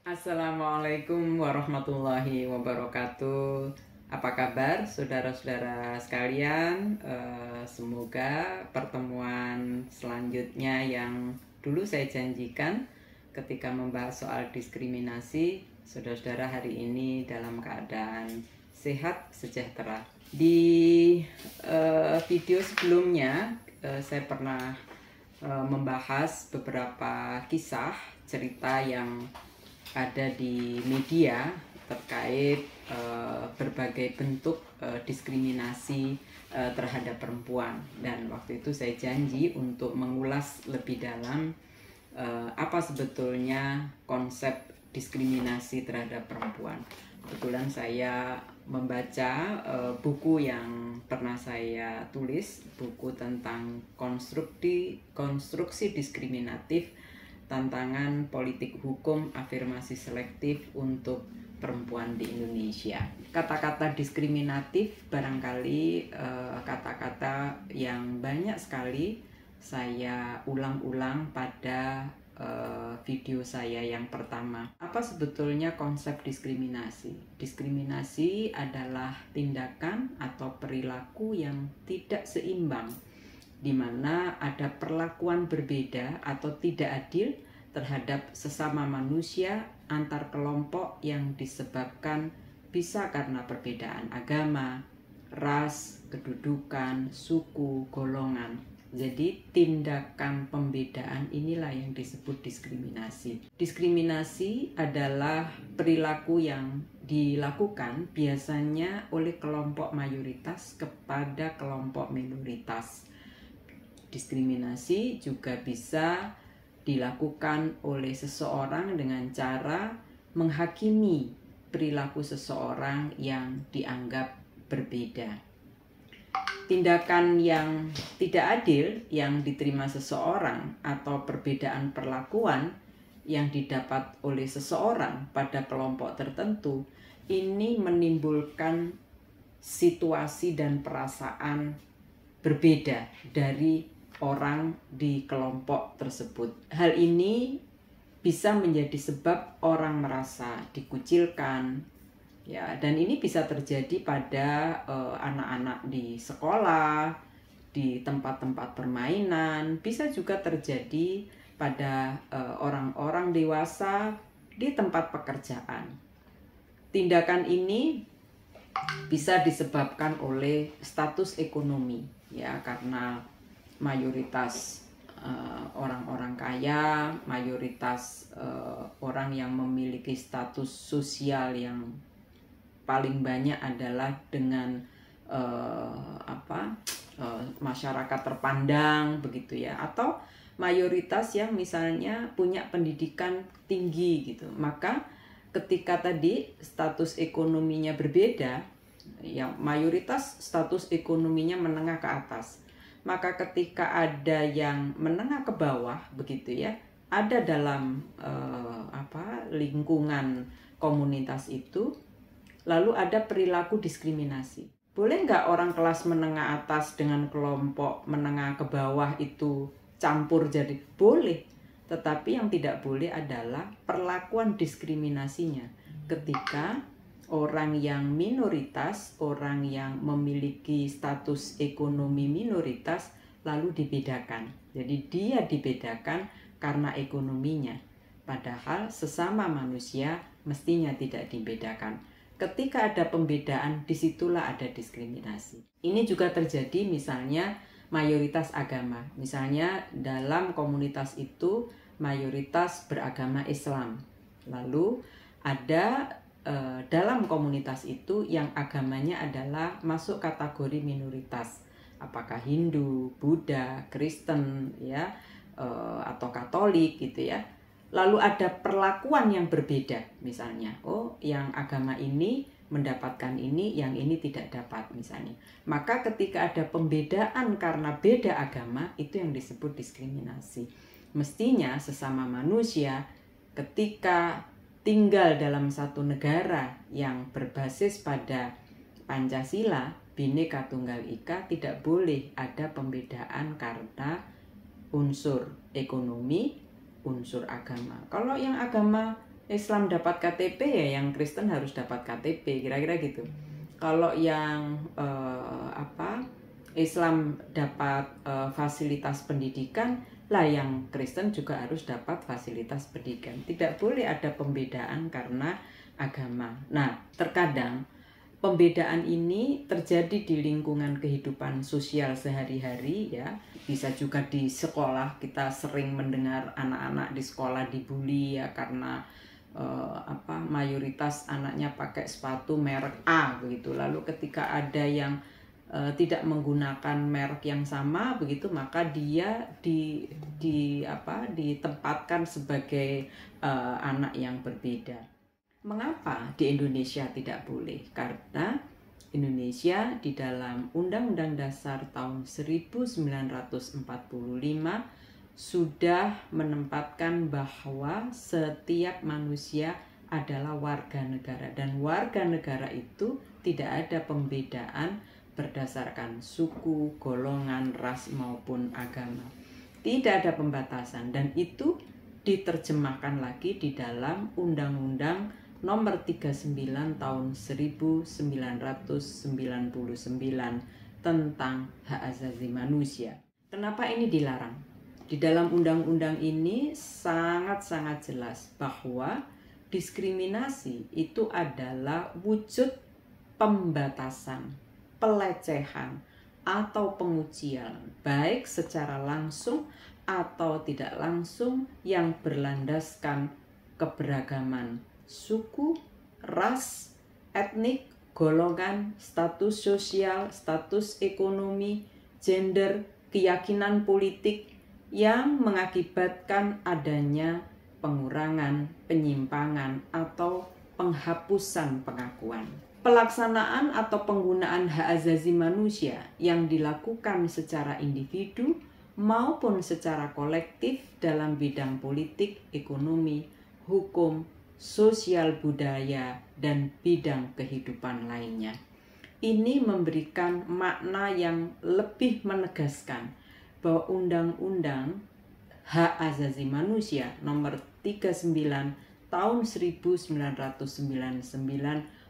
Assalamualaikum warahmatullahi wabarakatuh. Apa kabar saudara-saudara sekalian? Semoga pertemuan selanjutnya yang dulu saya janjikan ketika membahas soal diskriminasi, saudara-saudara hari ini dalam keadaan sehat sejahtera. Di video sebelumnya saya pernah membahas beberapa kisah cerita yang ada di media terkait berbagai bentuk diskriminasi terhadap perempuan, dan waktu itu saya janji untuk mengulas lebih dalam apa sebetulnya konsep diskriminasi terhadap perempuan. Kebetulan saya membaca buku yang pernah saya tulis, buku tentang konstruksi diskriminatif, tantangan politik hukum afirmasi selektif untuk perempuan di Indonesia. Kata-kata diskriminatif barangkali kata-kata yang banyak sekali saya ulang-ulang pada video saya yang pertama. Apa sebetulnya konsep diskriminasi? Diskriminasi adalah tindakan atau perilaku yang tidak seimbang, di mana ada perlakuan berbeda atau tidak adil terhadap sesama manusia antar kelompok yang disebabkan bisa karena perbedaan agama, ras, kedudukan, suku, golongan. Jadi tindakan pembedaan inilah yang disebut diskriminasi. Diskriminasi adalah perilaku yang dilakukan biasanya oleh kelompok mayoritas kepada kelompok minoritas. Diskriminasi juga bisa dilakukan oleh seseorang dengan cara menghakimi perilaku seseorang yang dianggap berbeda. Tindakan yang tidak adil yang diterima seseorang atau perbedaan perlakuan yang didapat oleh seseorang pada kelompok tertentu ini menimbulkan situasi dan perasaan berbeda dari orang di kelompok tersebut. Hal ini bisa menjadi sebab orang merasa dikucilkan, ya, dan ini bisa terjadi pada anak-anak di sekolah, di tempat-tempat permainan, bisa juga terjadi pada orang-orang dewasa di tempat pekerjaan. Tindakan ini bisa disebabkan oleh status ekonomi, ya, karena mayoritas orang-orang kaya, mayoritas orang yang memiliki status sosial yang paling banyak adalah dengan masyarakat terpandang begitu, ya, atau mayoritas yang misalnya punya pendidikan tinggi gitu. Maka ketika tadi status ekonominya berbeda, yang mayoritas status ekonominya menengah ke atas, maka ketika ada yang menengah ke bawah begitu, ya, ada dalam lingkungan komunitas itu, lalu ada perilaku diskriminasi. Boleh nggak orang kelas menengah atas dengan kelompok menengah ke bawah itu campur jadi? Boleh, tetapi yang tidak boleh adalah perlakuan diskriminasinya ketika orang yang minoritas, orang yang memiliki status ekonomi minoritas lalu dibedakan. Jadi dia dibedakan karena ekonominya, padahal sesama manusia mestinya tidak dibedakan. Ketika ada pembedaan, disitulah ada diskriminasi. Ini juga terjadi misalnya mayoritas agama. Misalnya dalam komunitas itu mayoritas beragama Islam. Lalu ada dalam komunitas itu yang agamanya adalah masuk kategori minoritas, apakah Hindu, Buddha, Kristen, ya, atau Katolik gitu, ya. Lalu ada perlakuan yang berbeda, misalnya, oh yang agama ini mendapatkan ini, yang ini tidak dapat misalnya. Maka ketika ada pembedaan karena beda agama, itu yang disebut diskriminasi. Mestinya sesama manusia ketika tinggal dalam satu negara yang berbasis pada Pancasila, Bhinneka Tunggal Ika, tidak boleh ada pembedaan karena unsur ekonomi, unsur agama. Kalau yang agama Islam dapat KTP ya yang Kristen harus dapat KTP, kira-kira gitu. Kalau yang Islam dapat fasilitas pendidikan, lah yang Kristen juga harus dapat fasilitas pendidikan. Tidak boleh ada pembedaan karena agama. Nah, terkadang pembedaan ini terjadi di lingkungan kehidupan sosial sehari-hari ya. Bisa juga di sekolah, kita sering mendengar anak-anak di sekolah dibully ya karena mayoritas anaknya pakai sepatu merek A begitu. Lalu ketika ada yang tidak menggunakan merek yang sama begitu, maka dia ditempatkan sebagai anak yang berbeda. Mengapa di Indonesia tidak boleh? Karena Indonesia di dalam Undang-Undang Dasar tahun 1945 sudah menempatkan bahwa setiap manusia adalah warga negara, dan warga negara itu tidak ada pembedaan berdasarkan suku, golongan, ras maupun agama. Tidak ada pembatasan, dan itu diterjemahkan lagi di dalam Undang-Undang Nomor 39 tahun 1999 tentang hak asasi manusia. Kenapa ini dilarang? Di dalam undang-undang ini sangat-sangat jelas bahwa diskriminasi itu adalah wujud pembatasan, pelecehan, atau pengucilan, baik secara langsung atau tidak langsung yang berlandaskan keberagaman suku, ras, etnik, golongan, status sosial, status ekonomi, gender, keyakinan politik yang mengakibatkan adanya pengurangan, penyimpangan, atau penghapusan pengakuan. Pelaksanaan atau penggunaan hak asasi manusia yang dilakukan secara individu maupun secara kolektif dalam bidang politik, ekonomi, hukum, sosial budaya, dan bidang kehidupan lainnya. Ini memberikan makna yang lebih menegaskan bahwa Undang-Undang Hak Asasi Manusia Nomor 39 Tahun 1999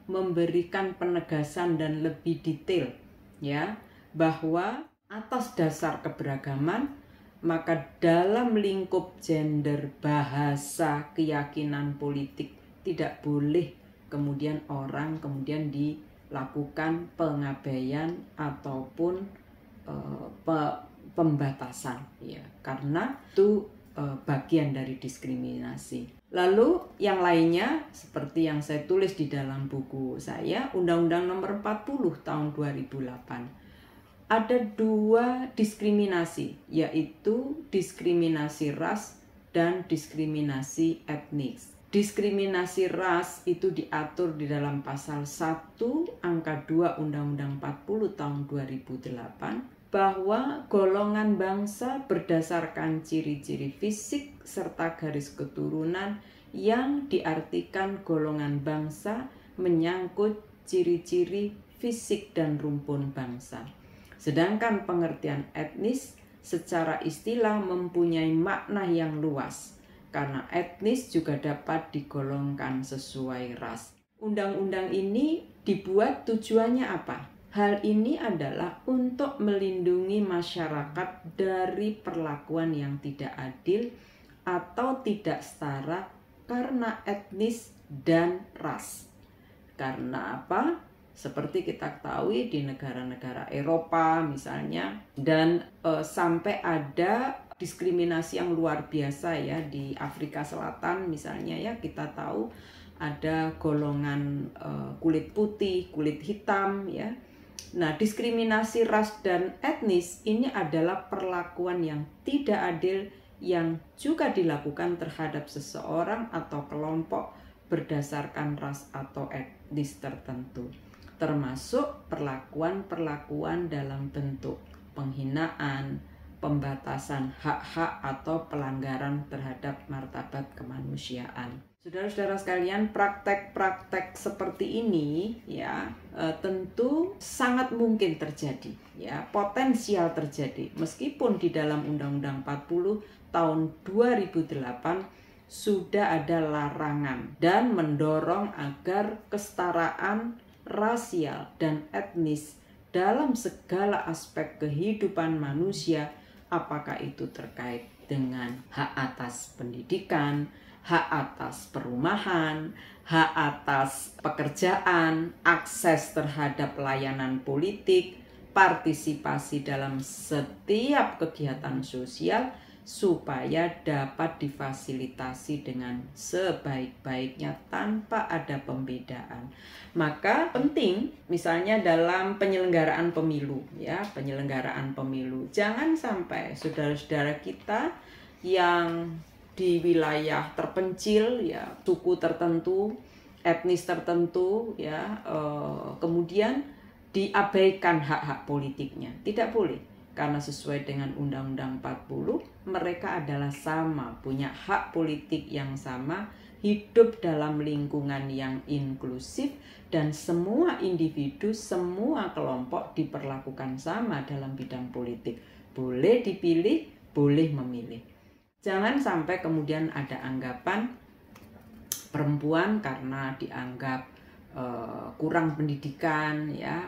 memberikan penegasan dan lebih detail ya, bahwa atas dasar keberagaman, maka dalam lingkup gender, bahasa, keyakinan politik tidak boleh kemudian orang kemudian dilakukan pengabaian ataupun pembatasan ya, karena itu bagian dari diskriminasi. Lalu yang lainnya seperti yang saya tulis di dalam buku saya, Undang-Undang Nomor 40 tahun 2008. Ada dua diskriminasi, yaitu diskriminasi ras dan diskriminasi etnis. Diskriminasi ras itu diatur di dalam pasal 1 angka 2 Undang-Undang 40 tahun 2008 bahwa golongan bangsa berdasarkan ciri-ciri fisik serta garis keturunan yang diartikan golongan bangsa menyangkut ciri-ciri fisik dan rumpun bangsa. Sedangkan pengertian etnis secara istilah mempunyai makna yang luas, karena etnis juga dapat digolongkan sesuai ras. Undang-undang ini dibuat tujuannya apa? Hal ini adalah untuk melindungi masyarakat dari perlakuan yang tidak adil atau tidak setara karena etnis dan ras. Karena apa? Seperti kita ketahui di negara-negara Eropa misalnya, dan sampai ada diskriminasi yang luar biasa ya di Afrika Selatan misalnya ya, kita tahu ada golongan kulit putih, kulit hitam ya. Nah, diskriminasi ras dan etnis ini adalah perlakuan yang tidak adil yang juga dilakukan terhadap seseorang atau kelompok berdasarkan ras atau etnis tertentu, termasuk perlakuan-perlakuan dalam bentuk penghinaan, pembatasan hak-hak atau pelanggaran terhadap martabat kemanusiaan. Saudara-saudara sekalian, praktek-praktek seperti ini ya tentu sangat mungkin terjadi ya, potensial terjadi meskipun di dalam Undang-Undang 40 tahun 2008 sudah ada larangan dan mendorong agar kesetaraan rasial dan etnis dalam segala aspek kehidupan manusia, apakah itu terkait dengan hak atas pendidikan, hak atas perumahan, hak atas pekerjaan, akses terhadap layanan politik, partisipasi dalam setiap kegiatan sosial, supaya dapat difasilitasi dengan sebaik-baiknya tanpa ada pembedaan. Maka penting misalnya dalam penyelenggaraan pemilu, ya, penyelenggaraan pemilu. Jangan sampai saudara-saudara kita yang di wilayah terpencil, ya, suku tertentu, etnis tertentu, ya, kemudian diabaikan hak-hak politiknya. Tidak boleh. Karena sesuai dengan Undang-Undang 40, mereka adalah sama, punya hak politik yang sama, hidup dalam lingkungan yang inklusif, dan semua individu, semua kelompok diperlakukan sama dalam bidang politik. Boleh dipilih, boleh memilih. Jangan sampai kemudian ada anggapan perempuan karena dianggap kurang pendidikan, ya,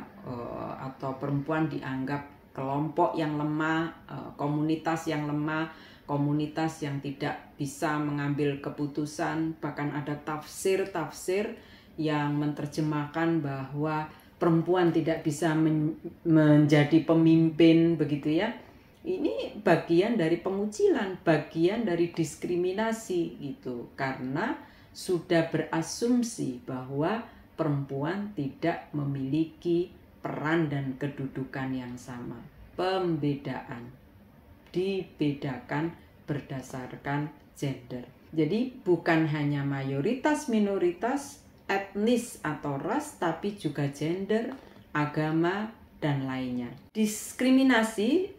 atau perempuan dianggap kelompok yang lemah, komunitas yang lemah, komunitas yang tidak bisa mengambil keputusan. Bahkan ada tafsir-tafsir yang menerjemahkan bahwa perempuan tidak bisa menjadi pemimpin, begitu ya. Ini bagian dari pengucilan, bagian dari diskriminasi gitu. Karena sudah berasumsi bahwa perempuan tidak memiliki peran dan kedudukan yang sama. Pembedaan, dibedakan berdasarkan gender. Jadi bukan hanya mayoritas, minoritas, etnis atau ras, tapi juga gender, agama, dan lainnya. Diskriminasi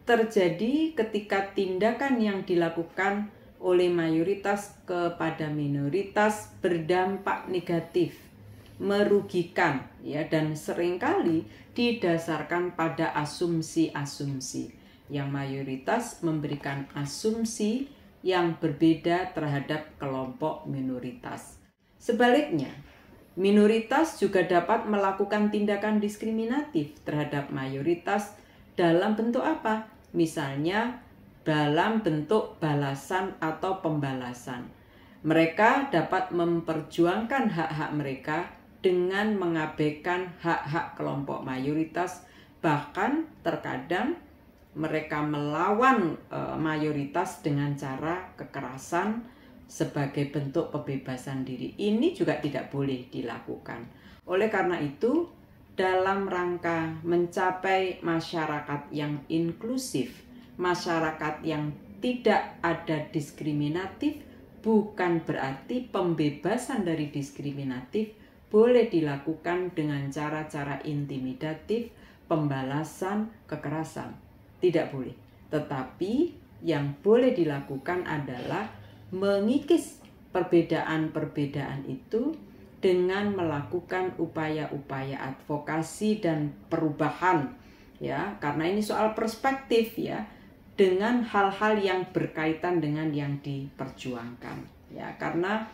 terjadi ketika tindakan yang dilakukan oleh mayoritas kepada minoritas berdampak negatif, merugikan, ya, dan seringkali didasarkan pada asumsi-asumsi. Yang mayoritas memberikan asumsi yang berbeda terhadap kelompok minoritas. Sebaliknya, minoritas juga dapat melakukan tindakan diskriminatif terhadap mayoritas dalam bentuk apa? Misalnya dalam bentuk balasan atau pembalasan. Mereka dapat memperjuangkan hak-hak mereka dengan mengabaikan hak-hak kelompok mayoritas, bahkan terkadang mereka melawan mayoritas dengan cara kekerasan sebagai bentuk pembebasan diri. Ini juga tidak boleh dilakukan. Oleh karena itu, dalam rangka mencapai masyarakat yang inklusif, masyarakat yang tidak ada diskriminatif, bukan berarti pembebasan dari diskriminatif boleh dilakukan dengan cara-cara intimidatif, pembalasan, kekerasan. Tidak boleh. Tetapi yang boleh dilakukan adalah mengikis perbedaan-perbedaan itu dengan melakukan upaya-upaya advokasi dan perubahan, ya, karena ini soal perspektif, ya, dengan hal-hal yang berkaitan dengan yang diperjuangkan, ya, karena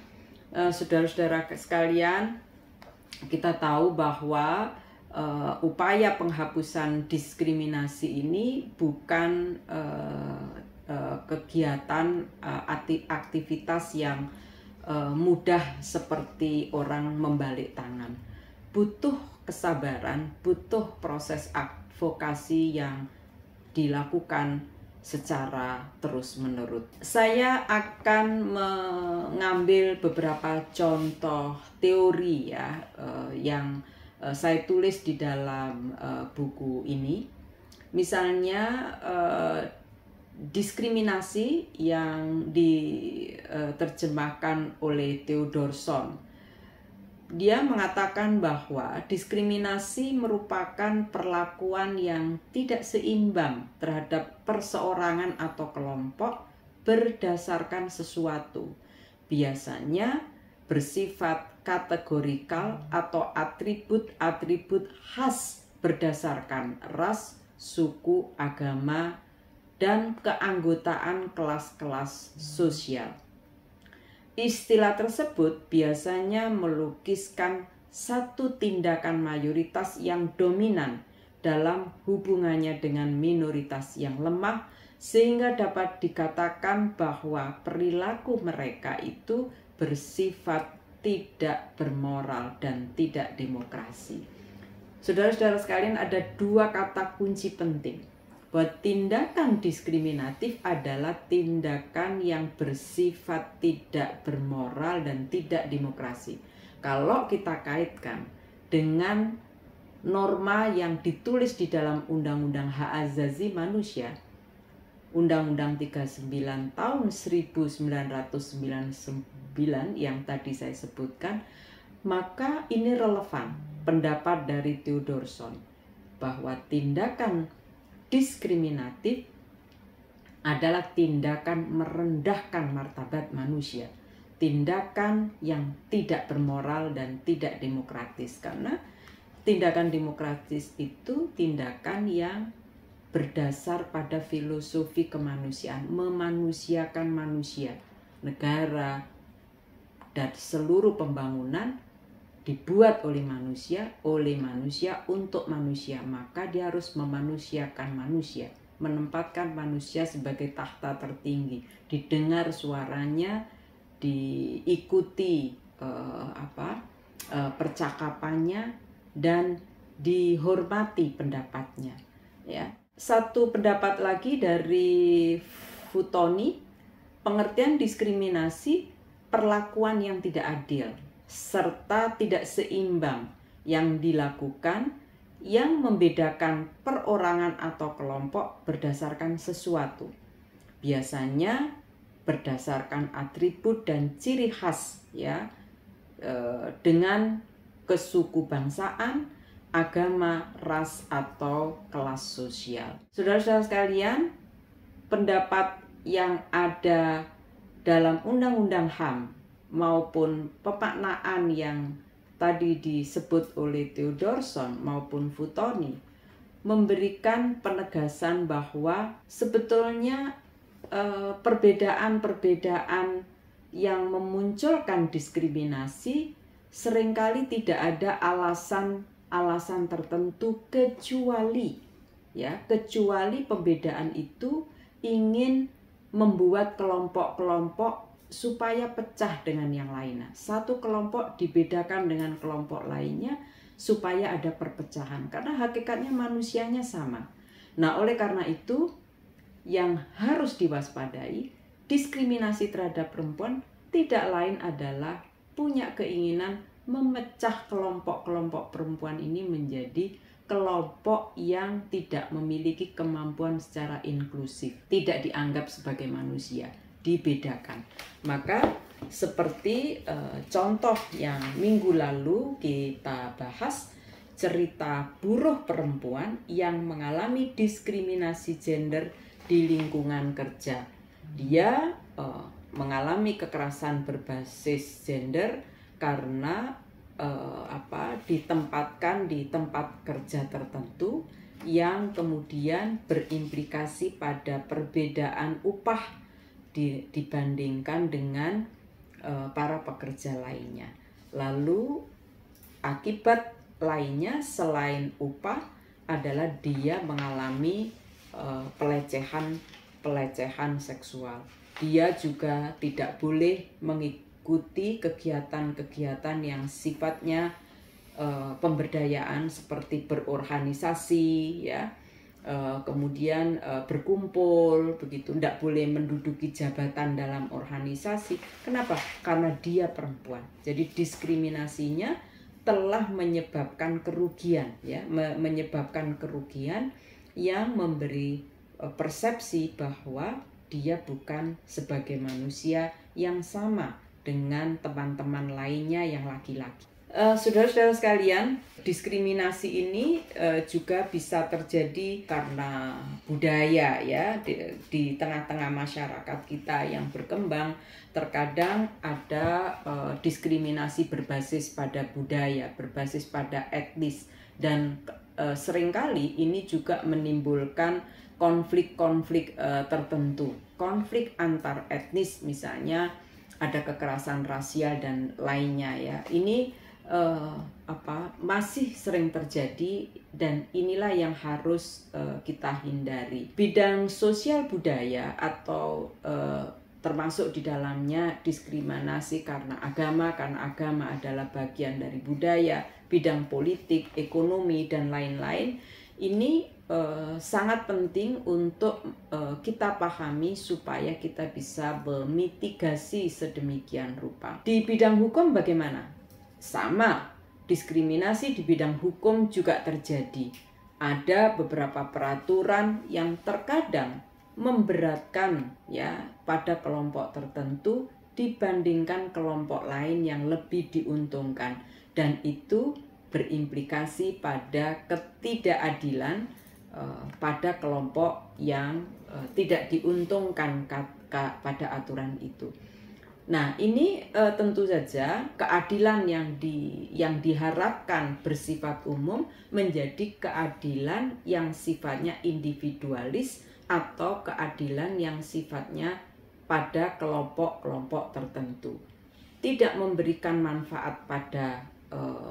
saudara-saudara sekalian, kita tahu bahwa upaya penghapusan diskriminasi ini bukan kegiatan aktivitas yang mudah seperti orang membalik tangan. Butuh kesabaran, butuh proses advokasi yang dilakukan secara terus-menerus. Saya akan mengambil beberapa contoh teori, ya, yang saya tulis di dalam buku ini. Misalnya diskriminasi yang diterjemahkan oleh Theodorsson. Dia mengatakan bahwa diskriminasi merupakan perlakuan yang tidak seimbang terhadap perseorangan atau kelompok berdasarkan sesuatu, biasanya bersifat kategorikal atau atribut-atribut khas berdasarkan ras, suku, agama, dan keanggotaan kelas-kelas sosial. Istilah tersebut biasanya melukiskan satu tindakan mayoritas yang dominan dalam hubungannya dengan minoritas yang lemah, sehingga dapat dikatakan bahwa perilaku mereka itu bersifat tidak bermoral dan tidak demokrasi. Saudara-saudara sekalian, ada dua kata kunci penting bahwa tindakan diskriminatif adalah tindakan yang bersifat tidak bermoral dan tidak demokrasi. Kalau kita kaitkan dengan norma yang ditulis di dalam Undang-Undang Hak Asasi Manusia, Undang-Undang 39 tahun 1999 yang tadi saya sebutkan, maka ini relevan pendapat dari Theodorsson bahwa tindakan diskriminatif adalah tindakan merendahkan martabat manusia, tindakan yang tidak bermoral dan tidak demokratis, karena tindakan demokratis itu tindakan yang berdasar pada filosofi kemanusiaan, memanusiakan manusia. Negara dan seluruh pembangunan dibuat oleh manusia untuk manusia, maka dia harus memanusiakan manusia, menempatkan manusia sebagai tahta tertinggi, didengar suaranya, diikuti percakapannya, dan dihormati pendapatnya. Ya, satu pendapat lagi dari Futoni, pengertian diskriminasi perlakuan yang tidak adil serta tidak seimbang yang dilakukan yang membedakan perorangan atau kelompok berdasarkan sesuatu. Biasanya berdasarkan atribut dan ciri khas, ya, dengan kesukubangsaan, agama, ras, atau kelas sosial. Saudara-saudara sekalian, pendapat yang ada dalam Undang-Undang HAM maupun pemaknaan yang tadi disebut oleh Theodorsson maupun Futoni memberikan penegasan bahwa sebetulnya perbedaan-perbedaan yang memunculkan diskriminasi seringkali tidak ada alasan tertentu kecuali pembedaan itu ingin membuat kelompok-kelompok supaya pecah dengan yang lainnya. Satu kelompok dibedakan dengan kelompok lainnya supaya ada perpecahan, karena hakikatnya manusianya sama. Nah, oleh karena itu yang harus diwaspadai, diskriminasi terhadap perempuan tidak lain adalah punya keinginan memecah kelompok-kelompok perempuan ini menjadi kelompok yang tidak memiliki kemampuan secara inklusif, tidak dianggap sebagai manusia, dibedakan. Maka seperti contoh yang minggu lalu kita bahas, cerita buruh perempuan yang mengalami diskriminasi gender di lingkungan kerja. Dia mengalami kekerasan berbasis gender karena ditempatkan di tempat kerja tertentu yang kemudian berimplikasi pada perbedaan upah dibandingkan dengan para pekerja lainnya. Lalu akibat lainnya selain upah adalah dia mengalami pelecehan seksual. Dia juga tidak boleh mengikuti kegiatan-kegiatan yang sifatnya pemberdayaan seperti berorganisasi, ya. Kemudian berkumpul begitu, tidak boleh menduduki jabatan dalam organisasi. Kenapa? Karena dia perempuan. Jadi diskriminasinya telah menyebabkan kerugian, ya, menyebabkan kerugian yang memberi persepsi bahwa dia bukan sebagai manusia yang sama dengan teman-teman lainnya yang laki-laki. Saudara-saudara sekalian, diskriminasi ini juga bisa terjadi karena budaya, ya, di tengah-tengah masyarakat kita yang berkembang. Terkadang ada diskriminasi berbasis pada budaya, berbasis pada etnis, dan seringkali ini juga menimbulkan konflik-konflik tertentu, konflik antar etnis misalnya ada kekerasan rasial dan lainnya ya. Ini masih sering terjadi dan inilah yang harus kita hindari. Bidang sosial budaya atau termasuk di dalamnya diskriminasi karena agama adalah bagian dari budaya, bidang politik, ekonomi, dan lain-lain. Ini sangat penting untuk kita pahami supaya kita bisa memitigasi sedemikian rupa. Di bidang hukum bagaimana? Sama, diskriminasi di bidang hukum juga terjadi. Ada beberapa peraturan yang terkadang memberatkan ya pada kelompok tertentu dibandingkan kelompok lain yang lebih diuntungkan, dan itu berimplikasi pada ketidakadilan pada kelompok yang tidak diuntungkan pada aturan itu. Nah, ini tentu saja keadilan yang diharapkan bersifat umum menjadi keadilan yang sifatnya individualis atau keadilan yang sifatnya pada kelompok-kelompok tertentu. Tidak memberikan manfaat pada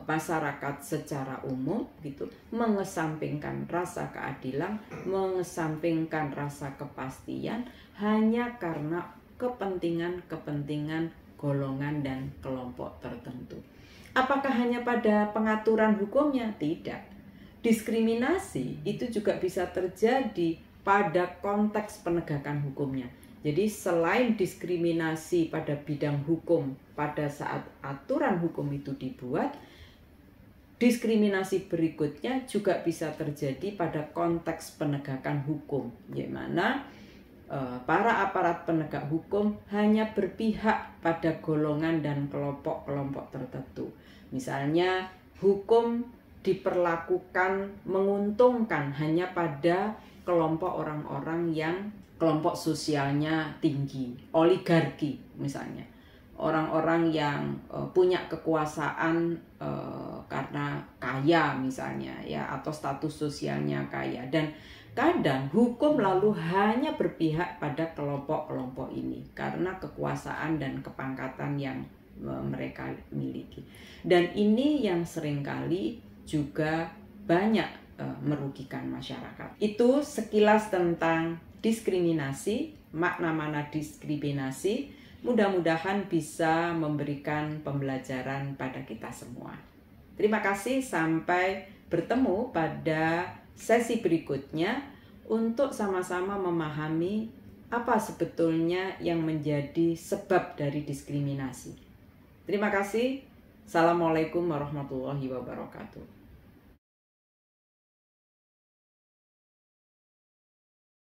masyarakat secara umum gitu, mengesampingkan rasa keadilan, mengesampingkan rasa kepastian hanya karena kepentingan golongan dan kelompok tertentu. Apakah hanya pada pengaturan hukumnya? Tidak. Diskriminasi itu juga bisa terjadi pada konteks penegakan hukumnya. Jadi selain diskriminasi pada bidang hukum pada saat aturan hukum itu dibuat, diskriminasi berikutnya juga bisa terjadi pada konteks penegakan hukum, di mana para aparat penegak hukum hanya berpihak pada golongan dan kelompok-kelompok tertentu. Misalnya hukum diperlakukan menguntungkan hanya pada kelompok orang-orang yang kelompok sosialnya tinggi, oligarki misalnya. Orang-orang yang punya kekuasaan karena kaya misalnya ya, atau status sosialnya kaya, dan kadang hukum lalu hanya berpihak pada kelompok-kelompok ini karena kekuasaan dan kepangkatan yang mereka miliki. Dan ini yang seringkali juga banyak merugikan masyarakat. Itu sekilas tentang diskriminasi, makna-makna diskriminasi. Mudah-mudahan bisa memberikan pembelajaran pada kita semua. Terima kasih, sampai bertemu pada sesi berikutnya untuk sama-sama memahami apa sebetulnya yang menjadi sebab dari diskriminasi. Terima kasih. Assalamualaikum warahmatullahi wabarakatuh.